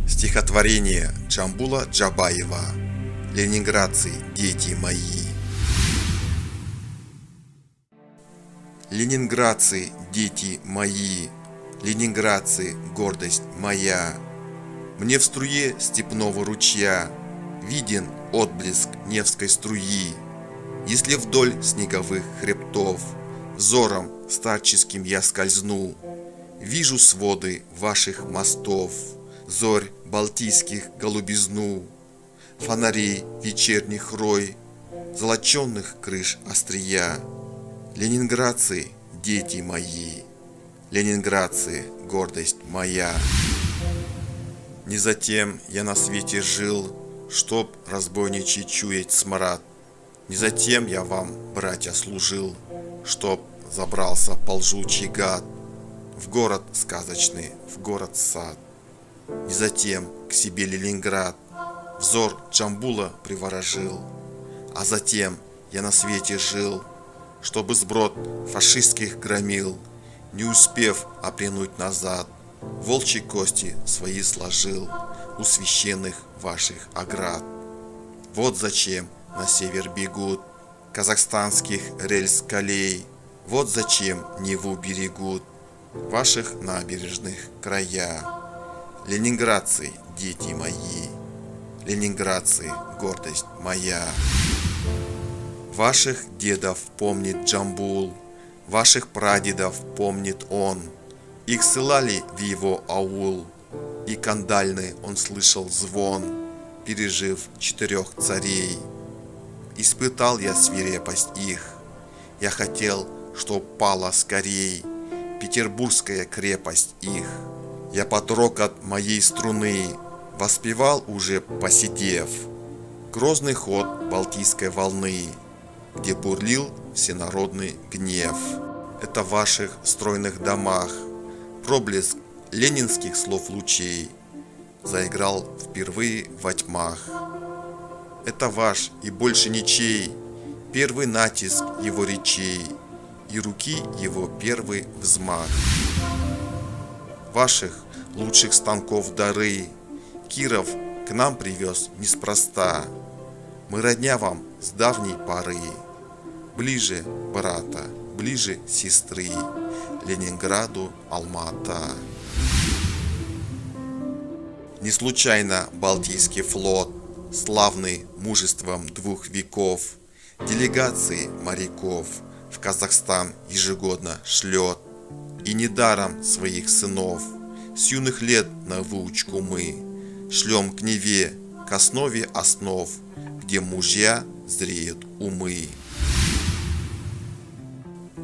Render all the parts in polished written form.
Стихотворение Джамбула Джабаева. Ленинградцы, дети мои. Ленинградцы, дети мои, ленинградцы, гордость моя. Мне в струе степного ручья виден отблеск Невской струи. Если вдоль снеговых хребтов взором старческим я скользну, вижу своды ваших мостов, зорь балтийских голубизну, фонарей вечерних рой, золоченных крыш острия. Ленинградцы, дети мои, ленинградцы, гордость моя. Не затем я на свете жил, чтоб разбойничий чуять смрад. Не затем я вам, братья, служил, чтоб забрался полжучий гад в город сказочный, в город-сад. Не затем к себе Ленинград взор Джамбула приворожил, а затем я на свете жил, чтобы сброд фашистских громил, не успев оплюнуть назад, волчьи кости свои сложил у священных ваших оград. Вот зачем на север бегут казахстанских рельс колей, вот зачем Неву берегут ваших набережных края. Ленинградцы, дети мои, ленинградцы, гордость моя. Ваших дедов помнит Джамбул, ваших прадедов помнит он. Их ссылали в его аул, и кандальный он слышал звон, пережив 4 царей. Испытал я свирепость их, я хотел, чтоб пала скорей петербургская крепость их. Я под рокот моей струны воспевал уже посидев грозный ход Балтийской волны, где бурлил всенародный гнев. Это в ваших стройных домах проблеск ленинских слов лучей заиграл впервые во тьмах. Это ваш и больше ничей первый натиск его речей и руки его первый взмах. Ваших лучших станков дары Киров к нам привез неспроста. Мы родня вам с давней поры, ближе брата, ближе сестры, Ленинграду, Алма-Ата. Не случайно Балтийский флот, славный мужеством 2 веков, делегации моряков в Казахстан ежегодно шлет. И недаром своих сынов с юных лет на выучку мы шлем к Неве, к основе основ, где мужья зреют умы.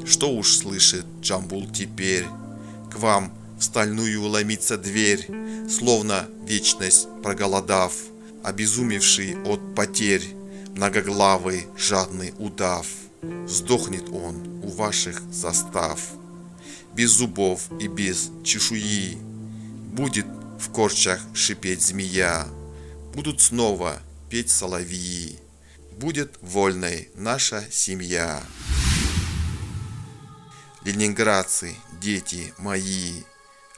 Что уж слышит Джамбул теперь, к вам в стальную ломится дверь, словно вечность проголодав, обезумевший от потерь, многоглавый жадный удав. Сдохнет он у ваших застав, без зубов и без чешуи. Будет в корчах шипеть змея, будут снова петь соловьи, будет вольной наша семья. Ленинградцы, дети мои,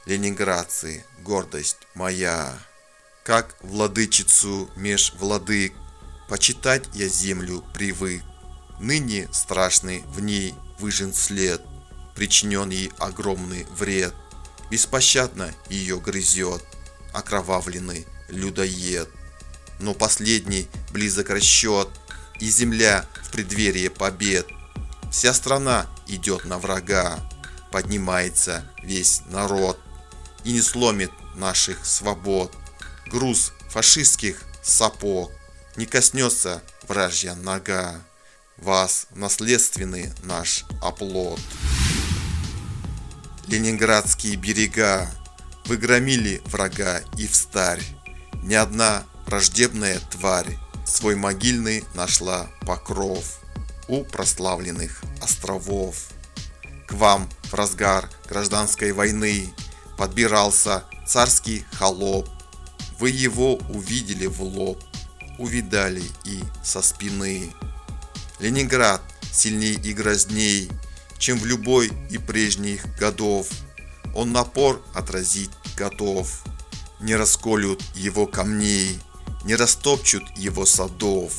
ленинградцы, гордость моя. Как владычицу меж владык почитать я землю привык. Ныне страшный в ней выжжен след, причинен ей огромный вред. Беспощадно ее грызет окровавленный людоед. Но последний близок расчет, и земля в преддверии побед. Вся страна идет на врага, поднимается весь народ и не сломит наших свобод. Груз фашистских сапог не коснется вражья нога, вас наследственный наш оплот. Ленинградские берега вы громили врага и встарь. Ни одна враждебная тварь свой могильный нашла покров у прославленных островов. К вам в разгар гражданской войны подбирался царский холоп. Вы его увидели в лоб, увидали и со спины. Ленинград сильней и грозней, чем в любой и прежних годов. Он напор отразить готов. Не расколют его камней, не растопчут его садов.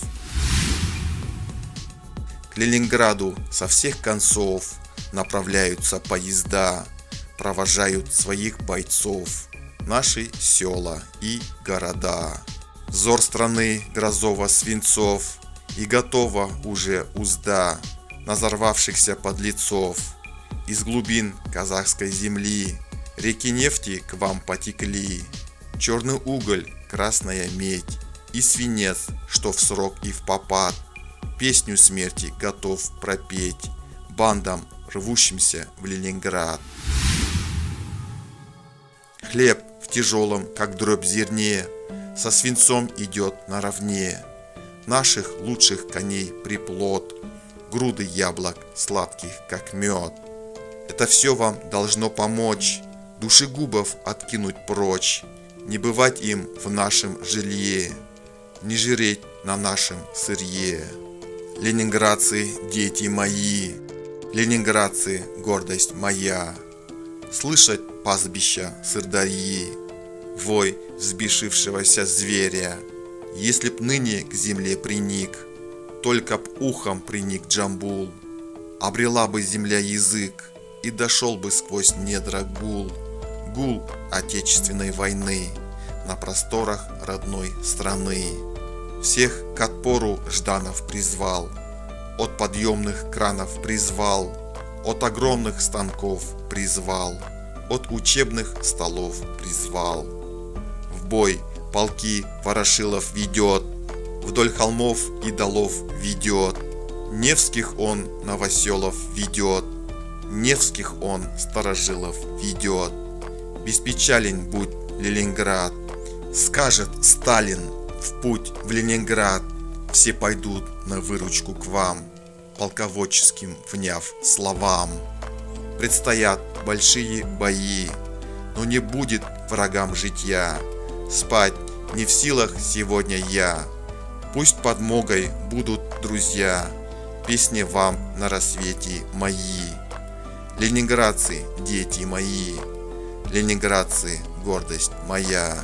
К Ленинграду со всех концов направляются поезда, провожают своих бойцов наши села и города. Взор страны грозово-свинцов, и готова уже узда на взорвавшихся подлецов. Из глубин казахской земли реки нефти к вам потекли. Черный уголь, красная медь и свинец, что в срок и в попад. Песню смерти готов пропеть бандам, рвущимся в Ленинград. Хлеб в тяжелом, как дробь зерне, со свинцом идет наравне. Наших лучших коней приплод, груды яблок сладких, как мед. Это все вам должно помочь душегубов откинуть прочь, не бывать им в нашем жилье, не жиреть на нашем сырье. Ленинградцы, дети мои, ленинградцы, гордость моя, слышать пастбища сырдарьи, вой взбешившегося зверя. Если б ныне к земле приник, только б ухом приник Джамбул, обрела бы земля язык, и дошел бы сквозь недра гул, гул отечественной войны на просторах родной страны. Всех к отпору Жданов призвал, от подъемных кранов призвал, от огромных станков призвал, от учебных столов призвал. В бой полки Ворошилов ведет, вдоль холмов и долов ведет. Невских он Новоселов ведет, Невских он Старожилов ведет. Беспечален будь, Ленинград, скажет Сталин, в путь в Ленинград. Все пойдут на выручку к вам, полководческим вняв словам. Предстоят большие бои, но не будет врагам житья. Спать не в силах сегодня я, пусть подмогой будут друзья. Песни вам на рассвете мои. Ленинградцы, дети мои, ленинградцы, гордость моя.